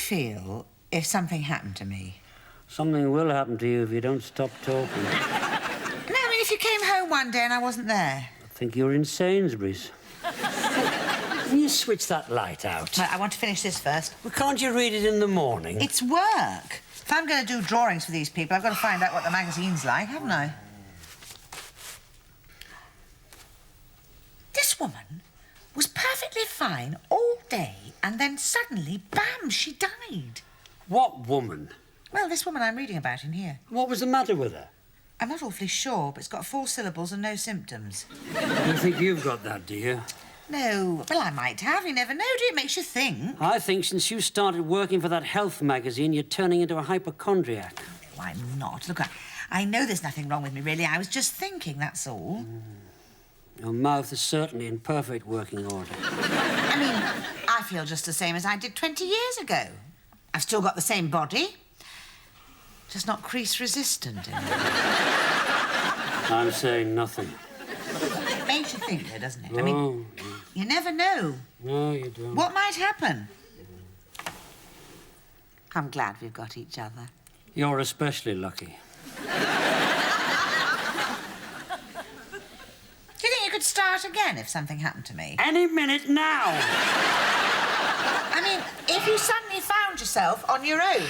feel if something happened to me? Something will happen to you if you don't stop talking. No, I mean, if you came home one day and I wasn't there. I think you're in Sainsbury's. Can you switch that light out? I want to finish this first. Well, can't you read it in the morning? It's work. If I'm going to do drawings for these people, I've got to find out what the magazine's like, haven't I? This woman was perfectly fine all day, and then suddenly, bam, she died. What woman? Well, this woman I'm reading about in here. What was the matter with her? I'm not awfully sure, but it's got 4 syllables and no symptoms. You think you've got that, do you? No. Well, I might have. You never know, do you? It makes you think. I think since you started working for that health magazine, you're turning into a hypochondriac. No, I'm not. Look, I know there's nothing wrong with me, really. I was just thinking, that's all. Your mouth is certainly in perfect working order. I mean, I feel just the same as I did 20 years ago. I've still got the same body, just not crease-resistant anymore. I'm saying nothing. It makes you think, though, doesn't it? I mean, you never know. No, you don't. What might happen? I'm glad we've got each other. You're especially lucky. Do you think you could start again if something happened to me? Any minute now! I mean, if you suddenly found yourself on your own.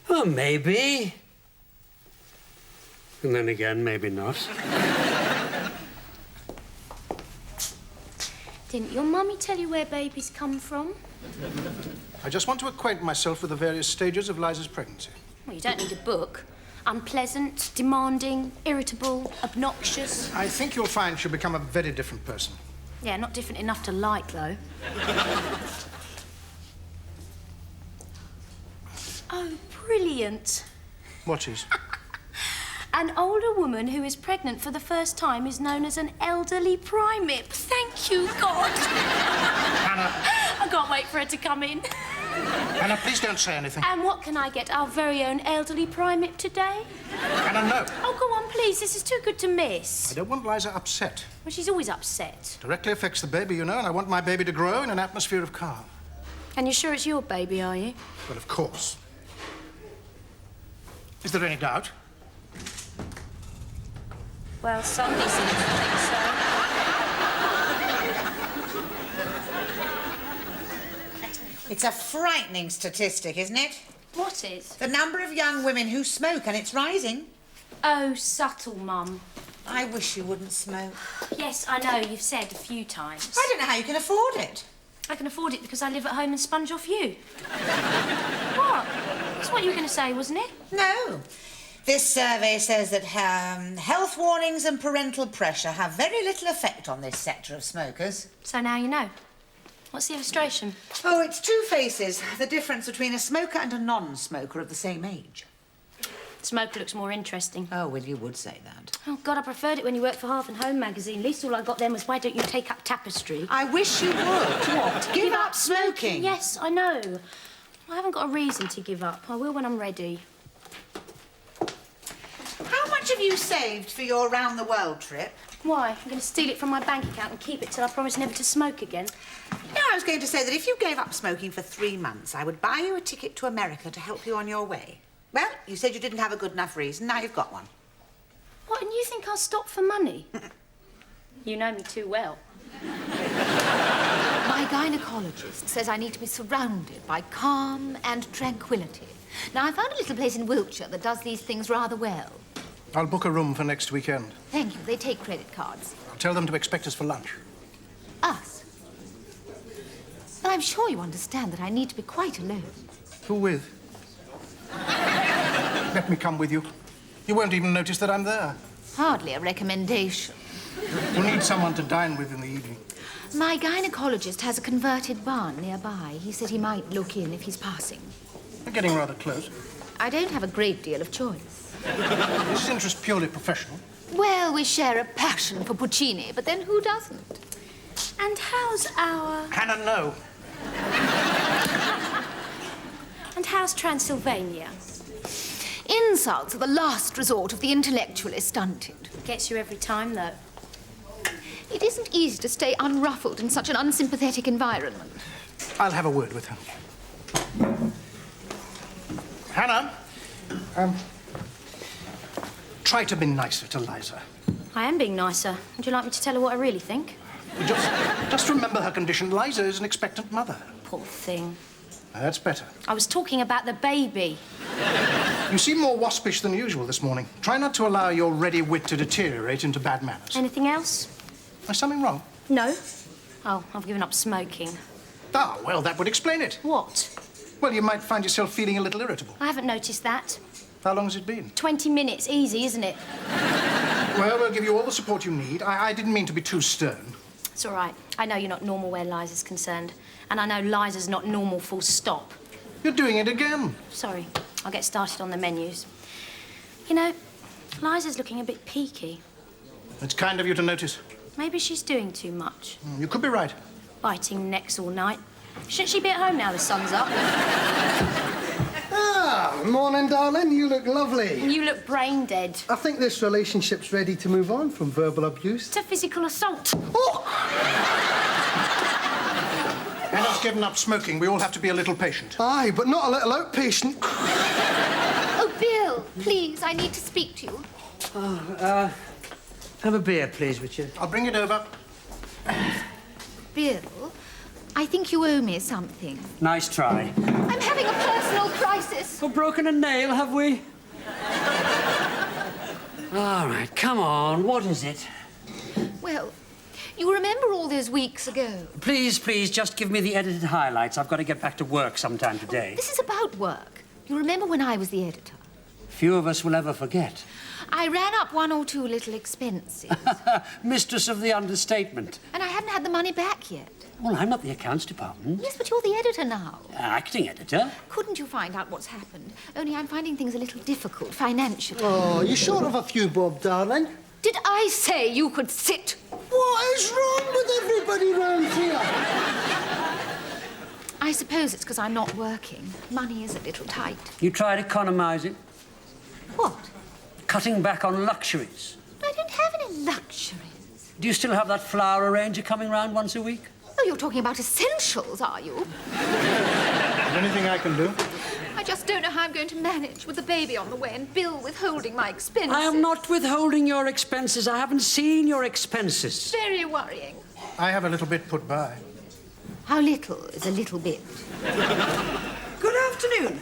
Well, maybe. And then again, maybe not. Didn't your mummy tell you where babies come from? I just want to acquaint myself with the various stages of Liza's pregnancy. Well, you don't need a book. Unpleasant, demanding, irritable, obnoxious. I think you'll find she'll become a very different person. Yeah, not different enough to like, though. Oh, brilliant. What is? An older woman who is pregnant for the first time is known as an elderly primip. Thank you, God. Hannah. I can't wait for her to come in. Hannah, please don't say anything. And what can I get our very own elderly primip today? Hannah, no. Oh, go on, please. This is too good to miss. I don't want Liza upset. Well, she's always upset. Directly affects the baby, you know, and I want my baby to grow in an atmosphere of calm. And you're sure it's your baby, are you? Well, of course. Is there any doubt? Well, somebody seems to think so. It's a frightening statistic, isn't it? What is? The number of young women who smoke, and it's rising. Oh, subtle, Mum. I wish you wouldn't smoke. Yes, I know, you've said a few times. I don't know how you can afford it. I can afford it because I live at home and sponge off you. What? That's what you were going to say, wasn't it? No. This survey says that health warnings and parental pressure have very little effect on this sector of smokers. So now you know. What's the illustration? Oh, it's 2 faces. The difference between a smoker and a non-smoker of the same age. Smoker looks more interesting. Oh, well, you would say that. Oh, God, I preferred it when you worked for Half and Home magazine. At least all I got then was, why don't you take up tapestry? I wish you would. What? Give up smoking? Yes, I know. I haven't got a reason to give up. I will when I'm ready. How much have you saved for your round-the-world trip? Why? I'm going to steal it from my bank account and keep it till I promise never to smoke again. No, I was going to say that if you gave up smoking for 3 months, I would buy you a ticket to America to help you on your way. Well, you said you didn't have a good enough reason. Now you've got one. What, and you think I'll stop for money? You know me too well. My gynecologist says I need to be surrounded by calm and tranquility. Now, I found a little place in Wiltshire that does these things rather well. I'll book a room for next weekend. Thank you. They take credit cards. I'll tell them to expect us for lunch. Us? But I'm sure you understand that I need to be quite alone. Who with? Let me come with you. You won't even notice that I'm there. Hardly a recommendation. We'll need someone to dine with in the evening. My gynecologist has a converted barn nearby. He said he might look in if he's passing. We're getting rather close. I don't have a great deal of choice. Is this interest purely professional? Well, we share a passion for Puccini, but then who doesn't? And how's our... Hannah, no. And how's Transylvania? Insults are the last resort of the intellectually stunted. Gets you every time, though. It isn't easy to stay unruffled in such an unsympathetic environment. I'll have a word with her. Hannah, try to be nicer to Liza. I am being nicer. Would you like me to tell her what I really think? Just remember her condition. Liza is an expectant mother. Poor thing. That's better. I was talking about the baby. You seem more waspish than usual this morning. Try not to allow your ready wit to deteriorate into bad manners. Anything else? Is something wrong? No. Oh, I've given up smoking. Ah, well, that would explain it. What? Well, you might find yourself feeling a little irritable. I haven't noticed that. How long has it been? 20 minutes, easy, isn't it? Well, we'll give you all the support you need. I didn't mean to be too stern. It's all right. I know you're not normal where Liza's concerned. And I know Liza's not normal, full stop. You're doing it again. Sorry. I'll get started on the menus. You know, Liza's looking a bit peaky. It's kind of you to notice. Maybe she's doing too much. You could be right. Biting necks all night. Shouldn't she be at home now the sun's up? Ah, morning, darling. You look lovely. You look brain dead. I think this relationship's ready to move on from verbal abuse. It's a physical assault. Oh! Hannah's given up smoking. We all have to be a little patient. Aye, but not a little outpatient. Oh, Bill, please, I need to speak to you. Have a beer, please, Richard. I'll bring it over. Bill, I think you owe me something. Nice try. I'm having a personal crisis. Oh, broken a nail, have we? All right, come on. What is it? Well, you remember all those weeks ago? Please, just give me the edited highlights. I've got to get back to work sometime today. This is about work. You remember when I was the editor? Few of us will ever forget. I ran up one or two little expenses. Mistress of the understatement. And I hadn't had the money back yet. Well, I'm not the accounts department. Yes, but you're the editor now. Acting editor. Couldn't you find out what's happened? Only I'm finding things a little difficult financially. Oh, you're short of a few bob, darling. Did I say you could sit? What is wrong with everybody round here? I suppose it's because I'm not working. Money is a little tight. You tried economising, What? cutting back on luxuries. I don't have any luxuries. Do you still have that flower arranger coming round once a week? Oh, you're talking about essentials, are you? Is there anything I can do? I just don't know how I'm going to manage with the baby on the way and Bill withholding my expenses. I am not withholding your expenses. I haven't seen your expenses. Very worrying. I have a little bit put by. How little is a little bit? Good afternoon.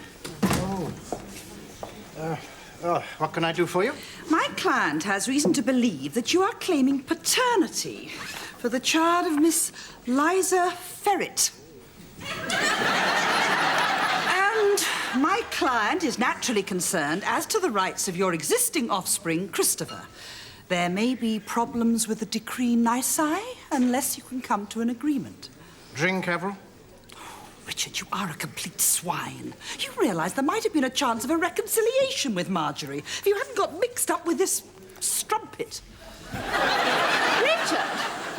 What can I do for you? My client has reason to believe that you are claiming paternity for the child of Miss Liza Ferret. And my client is naturally concerned as to the rights of your existing offspring, Christopher. There may be problems with the decree nisi unless you can come to an agreement. Drink, Avril? Richard, you are a complete swine. You realise there might have been a chance of a reconciliation with Marjorie if you hadn't got mixed up with this strumpet. Richard,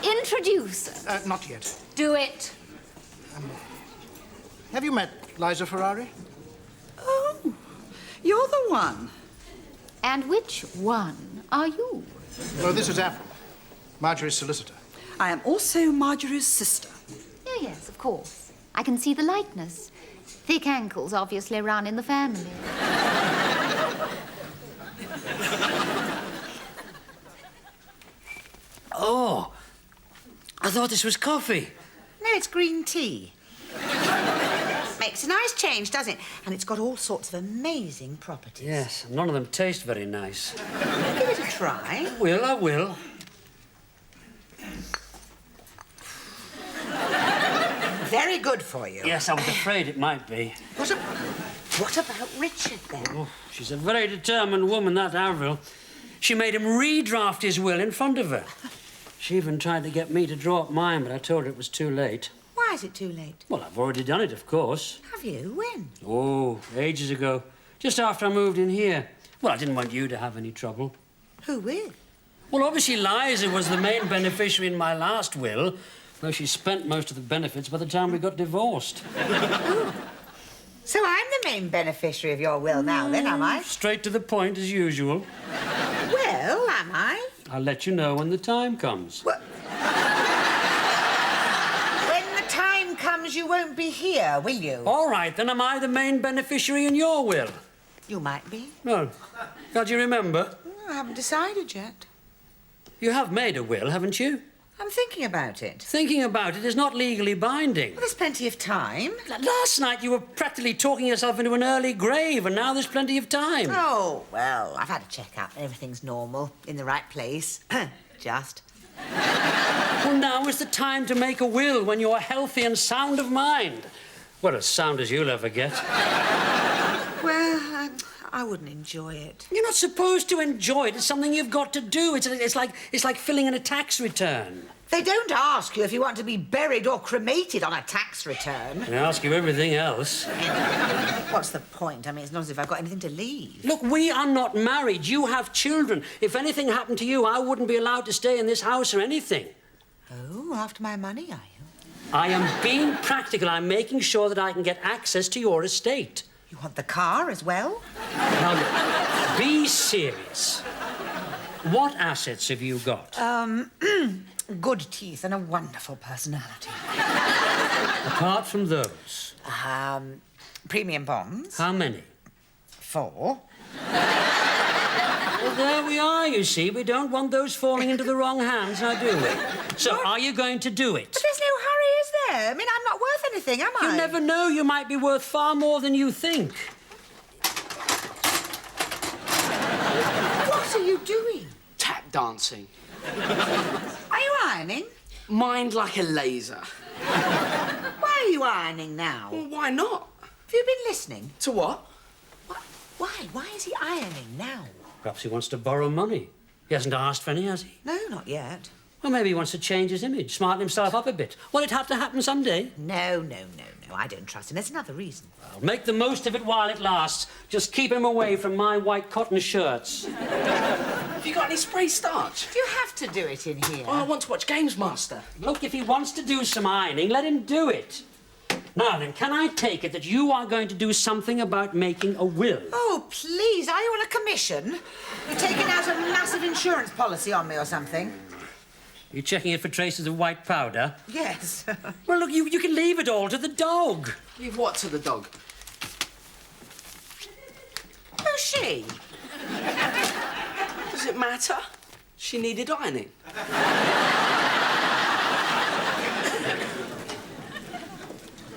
introduce us. Not yet. Do it. Have you met Liza Ferrari? Oh, you're the one. And which one are you? Oh, this is Avril, Marjorie's solicitor. I am also Marjorie's sister. Oh, yes, of course. I can see the likeness. Thick ankles obviously run in the family. Oh, I thought this was coffee. No, it's green tea. Makes a nice change, doesn't it? And it's got all sorts of amazing properties. Yes, none of them taste very nice. Give it a try. I will. Very good for you. Yes, I was afraid it might be. What about Richard, then? Oh, she's a very determined woman, that Avril. She made him redraft his will in front of her. She even tried to get me to draw up mine, but I told her it was too late. Why is it too late? Well, I've already done it, of course. Have you? When? Oh, ages ago. Just after I moved in here. Well, I didn't want you to have any trouble. Who with? Well, obviously Liza was the main beneficiary in my last will, though she spent most of the benefits by the time we got divorced. So I'm the main beneficiary of your will now, then, am I? Straight to the point, as usual. Well, am I? I'll let you know when the time comes. Well, when the time comes, you won't be here, will you? All right, then am I the main beneficiary in your will? You might be. Well, can't you remember? I haven't decided yet. You have made a will, haven't you? I'm thinking about it. Thinking about it is not legally binding. Well, there's plenty of time. Last night you were practically talking yourself into an early grave, and now there's plenty of time. Oh, well, I've had a check-up. Everything's normal, in the right place. Just. Well, now is the time to make a will when you're healthy and sound of mind. Well, as sound as you'll ever get. Well, I wouldn't enjoy it. You're not supposed to enjoy it. It's something you've got to do. It's like filling in a tax return. They don't ask you if you want to be buried or cremated on a tax return. They ask you everything else. What's the point? I mean, it's not as if I've got anything to leave. Look, we are not married. You have children. If anything happened to you, I wouldn't be allowed to stay in this house or anything. Oh, after my money, are you? I am being practical. I'm making sure that I can get access to your estate. You want the car as well? Now, look, be serious. What assets have you got? Good teeth and a wonderful personality. Apart from those. Premium bonds. How many? 4. Well, there we are, you see. We don't want those falling into the wrong hands, now do we? So, are you going to do it? But there's no hurry, is there? I mean, I'm not worth anything, am I? You never know. You might be worth far more than you think. What are you doing? Tap dancing. Are you ironing? Mind like a laser. Why are you ironing now? Well, why not? Have you been listening? To what? Why? Why is he ironing now? Perhaps he wants to borrow money. He hasn't asked for any, has he? No, not yet. Well, maybe he wants to change his image, smarten himself up a bit. Well, it had to happen someday. No. I don't trust him. There's another reason. Well, make the most of it while it lasts. Just keep him away from my white cotton shirts. Have you got any spray starch? Do you have to do it in here? Oh, I want to watch Games Master. Look, if he wants to do some ironing, let him do it. Now then, can I take it that you are going to do something about making a will? Oh, please. Are you on a commission? You're taking out a massive insurance policy on me or something? You checking it for traces of white powder? Yes. Well, look, you can leave it all to the dog. Leave what to the dog? Who's she? Does it matter? She needed ironing.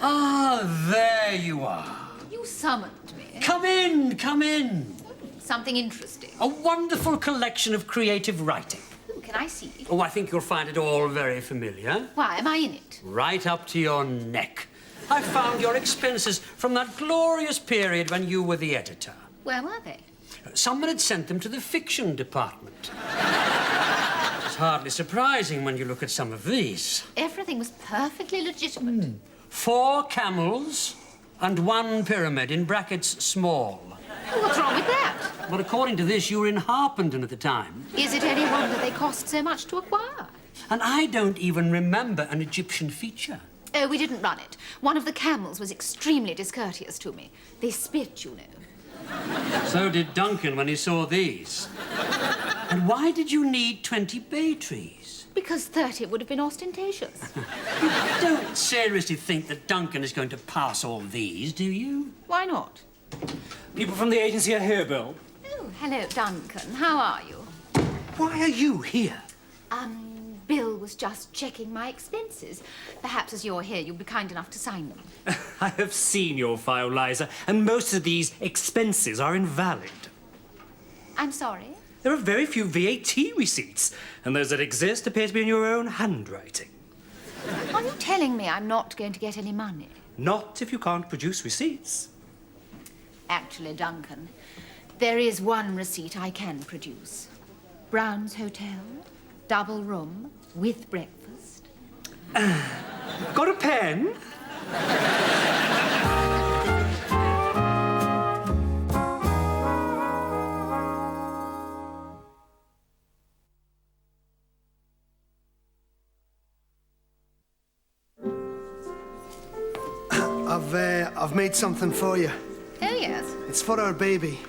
Ah, there you are. You summoned me. Come in, come in. Something interesting. A wonderful collection of creative writing. Ooh, can I see? Oh, I think you'll find it all very familiar. Why, am I in it? Right up to your neck. I found your expenses from that glorious period when you were the editor. Where were they? Someone had sent them to the fiction department. It's hardly surprising when you look at some of these. Everything was perfectly legitimate. 4 camels and 1 pyramid, in brackets small. What's wrong with that? Well, according to this, you were in Harpenden at the time. Is it any wonder they cost so much to acquire? And I don't even remember an Egyptian feature. Oh, we didn't run it. One of the camels was extremely discourteous to me. They spit, you know. So did Duncan when he saw these. And why did you need 20 bay trees? Because 30 would have been ostentatious. You don't seriously think that Duncan is going to pass all these, do you? Why not? People from the agency are here, Bill. Oh, hello, Duncan. How are you? Why are you here? Bill was just checking my expenses. Perhaps as you're here, you'll be kind enough to sign them. I have seen your file, Liza, and most of these expenses are invalid. I'm sorry? There are very few VAT receipts, and those that exist appear to be in your own handwriting. Are you telling me I'm not going to get any money? Not if you can't produce receipts. Actually, Duncan, there is one receipt I can produce. Brown's Hotel, double room, with breakfast. Got a pen? I've made something for you. Oh, yes. It's for our baby.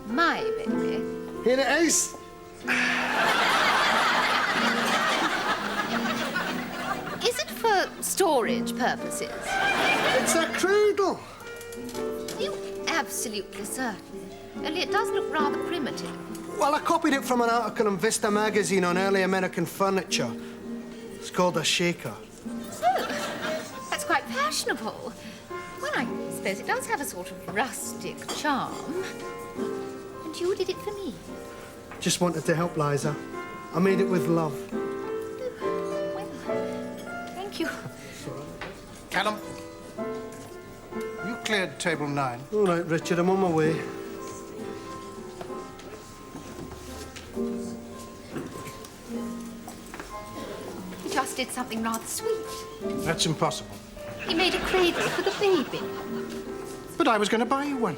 My baby. Here it is. Is it for storage purposes? It's a cradle. Are you absolutely certain? Only it does look rather primitive. Well, I copied it from an article in Vista magazine on early American furniture. It's called a shaker. Oh, that's quite fashionable. Well, I suppose it does have a sort of rustic charm. And you did it for me. Just wanted to help, Liza. I made it with love. Well, thank you. Callum, you cleared table 9. All right, Richard, I'm on my way. He just did something rather sweet. That's impossible. He made a cradle for the baby. But I was going to buy you one.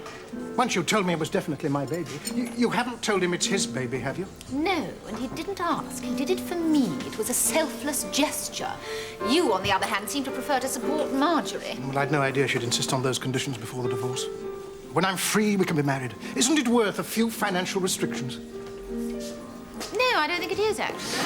Once you told me it was definitely my baby. You haven't told him it's his baby, have you? No, and he didn't ask. He did it for me. It was a selfless gesture. You, on the other hand, seem to prefer to support Marjorie. Well, I'd no idea she'd insist on those conditions before the divorce. When I'm free, we can be married. Isn't it worth a few financial restrictions? No, I don't think it is, actually.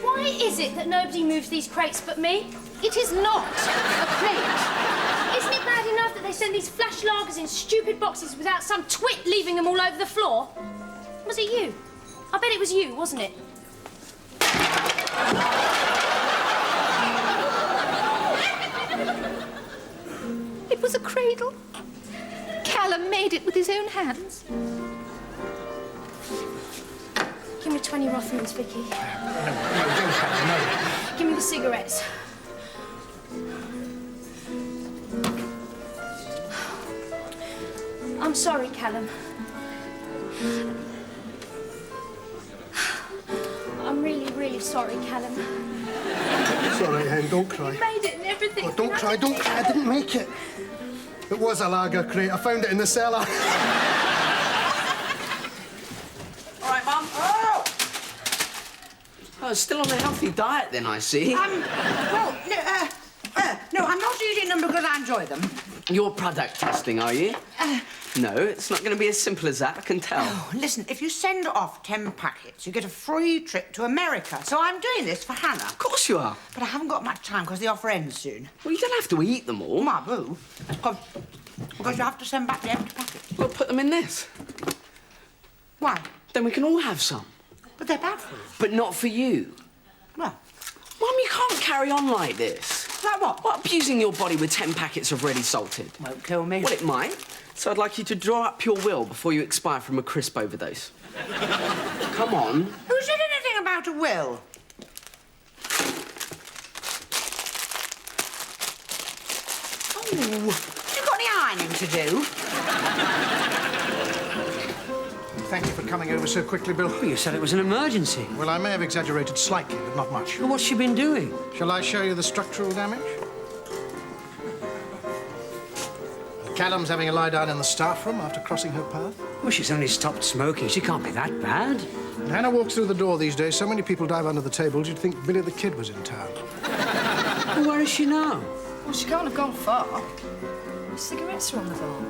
Why is it that nobody moves these crates but me? It is not a crate. Isn't it bad enough that they send these flash lagers in stupid boxes without some twit leaving them all over the floor? Was it you? I bet it was you, wasn't it? It was a cradle. Callum made it with his own hands. Give me 20 Rothmans, Vicky. No, don't Callum, no. Give me the cigarettes. I'm sorry, Callum. I'm really, really sorry, Callum. It's all right, Hen, don't cry. You made it and everything. Oh, don't cry, don't cry. I didn't make it. It was a lager crate. I found it in the cellar. All right, Mum. Oh! Oh, still on a healthy diet then, I see. No, I'm not eating them because I enjoy them. You're product testing, are you? No, it's not going to be as simple as that, I can tell. Oh, listen, if you send off 10 packets, you get a free trip to America. So I'm doing this for Hannah. Of course you are. But I haven't got much time because the offer ends soon. Well, you don't have to eat them all. My boo. Because you have to send back the empty packets. We'll put them in this. Why? Then we can all have some. But they're bad for you. But not for you. Well, Mum, you can't carry on like this. like what? What, abusing your body with 10 packets of ready salted? Won't kill me. Well, it might. So I'd like you to draw up your will before you expire from a crisp overdose. Come on. Who said anything about a will? Oh, you got any ironing to do? Thank you for coming over so quickly, Bill. Oh, you said it was an emergency. Well, I may have exaggerated slightly, but not much. Well, what's she been doing? Shall I show you the structural damage? Callum's having a lie down in the staff room after crossing her path. Well, she's only stopped smoking. She can't be that bad. When Hannah walks through the door these days, so many people dive under the tables, you'd think Billy the Kid was in town. Well, where is she now? Well, she can't have gone far. The cigarettes are on the bar.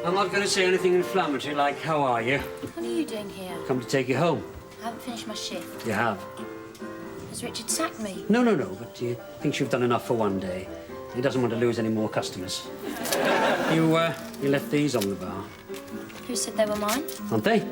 I'm not going to say anything inflammatory like, how are you? What are you doing here? Come to take you home. I haven't finished my shift. You have. Has Richard sacked me? No, but he thinks you've done enough for one day. He doesn't want to lose any more customers. You left these on the bar. Who said they were mine? Aren't they?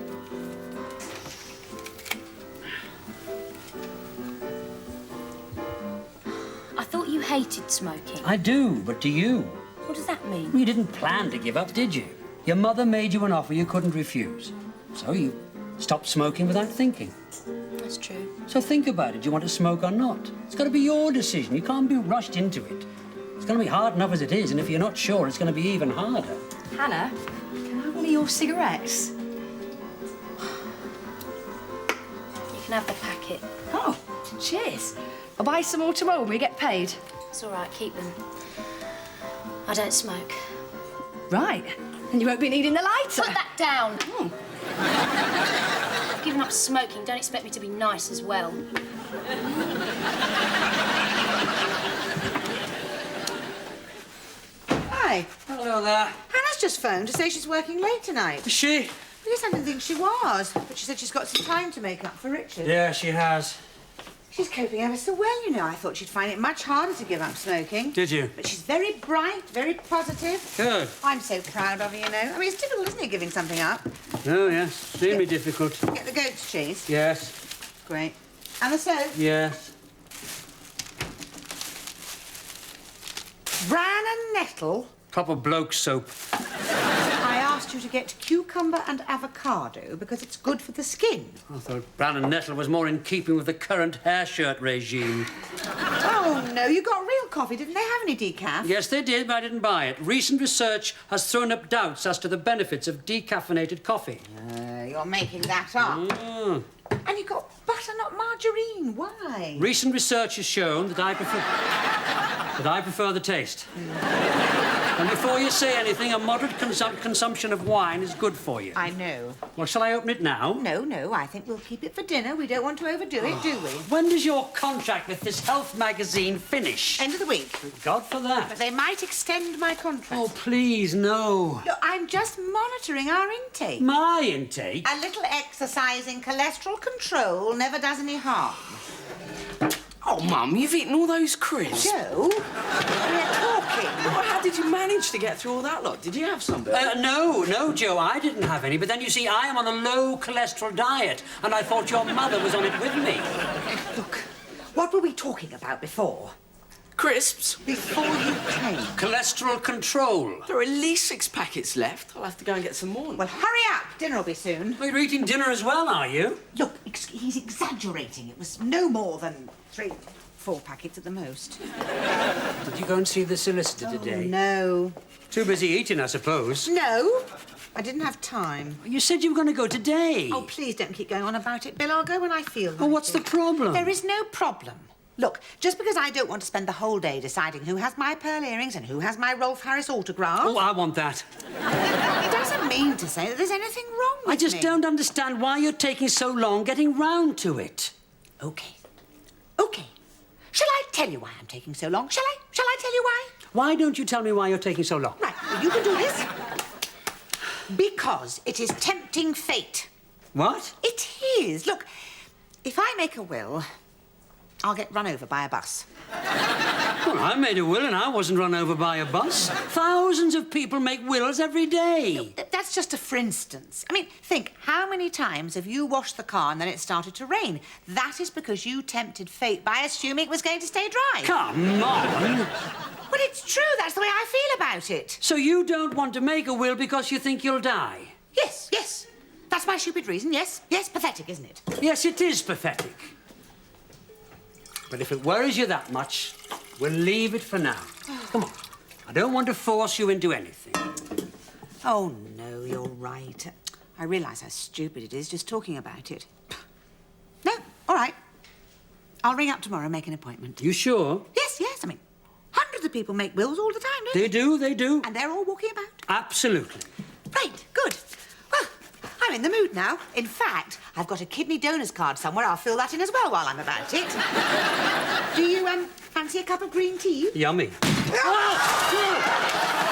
I thought you hated smoking. I do, but do you? What does that mean? You didn't plan to give up, did you? Your mother made you an offer you couldn't refuse. So you stopped smoking without thinking. That's true. So think about it. Do you want to smoke or not? It's got to be your decision. You can't be rushed into it. It's going to be hard enough as it is, and if you're not sure, it's going to be even harder. Hannah, can I have one of your cigarettes? You can have the packet. Oh, cheers. I'll buy some more tomorrow when we get paid. It's all right, keep them. I don't smoke. Right. And you won't be needing the lighter. Put that down. I've given up smoking. Don't expect me to be nice as well. Hi. Hello there. Hannah's just phoned to say she's working late tonight. Is she? Yes, I didn't think she was, but she said she's got some time to make up for Richard. Yeah, she has. She's coping ever so well, you know. I thought she'd find it much harder to give up smoking. Did you? But she's very bright, very positive. Good. I'm so proud of her, you know. I mean, it's difficult, isn't it, giving something up? Oh, yes. Extremely difficult. Get the goat's cheese. Yes. Great. And the soap. Yes. Bran and nettle. Proper bloke soap. I asked you to get cucumber and avocado because it's good for the skin. I thought bran and nettle was more in keeping with the current hair shirt regime. Oh, no, you got real coffee. Didn't they have any decaf? Yes, they did, but I didn't buy it. Recent research has thrown up doubts as to the benefits of decaffeinated coffee. You're making that up. Mm. And you got butter, not margarine. Why? Recent research has shown that I prefer the taste. And before you say anything, a moderate consumption of wine is good for you. I know. Well, shall I open it now? No, I think we'll keep it for dinner. We don't want to overdo it, do we? When does your contract with this health magazine finish? End of the week. Thank God for that. But they might extend my contract. Oh, please, no. Look, I'm just monitoring our intake. My intake? A little exercise in cholesterol control never does any harm. Oh, Mum, you've eaten all those crisps. Joe, we're talking. Well, how did you manage to get through all that lot? Did you have some? No, Joe, I didn't have any. But then, you see, I am on a low-cholesterol diet, and I thought your mother was on it with me. Look, what were we talking about before? Crisps? Before you came. Cholesterol control. There are at least 6 packets left. I'll have to go and get some more. Well, hurry up. Dinner will be soon. Well, you're eating dinner as well, are you? Look, he's exaggerating. It was no more than 3-4 packets at the most. Did you go and see the solicitor today? No. Too busy eating, I suppose. No. I didn't have time. You said you were going to go today. Oh, please don't keep going on about it, Bill. I'll go when I feel like Well, what's the problem? There is no problem. Look, just because I don't want to spend the whole day deciding who has my pearl earrings and who has my Rolf Harris autograph... Oh, I want that. It doesn't mean to say that there's anything wrong with I just me. don't understand why you're taking so long getting round to it. OK. Shall I tell you why I'm taking so long? Shall I tell you why? Why don't you tell me why you're taking so long? Right, well, you can do this. Because it is tempting fate. What? It is. Look, if I make a will, I'll get run over by a bus. Well, I made a will and I wasn't run over by a bus. Thousands of people make wills every day. That's just a for instance. I mean, think, how many times have you washed the car and then it started to rain? That is because you tempted fate by assuming it was going to stay dry. Come on. But it's true. That's the way I feel about it. So you don't want to make a will because you think you'll die? Yes. That's my stupid reason. Yes, pathetic, isn't it? Yes, it is pathetic. But if it worries you that much, we'll leave it for now. Come on. I don't want to force you into anything. Oh, no, you're right. I realise how stupid it is just talking about it. No, all right. I'll ring up tomorrow and make an appointment. You sure? Yes. I mean, hundreds of people make wills all the time, don't They do. And they're all walking about. Absolutely. Right, good. Well, I'm in the mood now. In fact, I've got a kidney donor's card somewhere. I'll fill that in as well while I'm about it. Do you, fancy a cup of green tea? Yummy. Oh!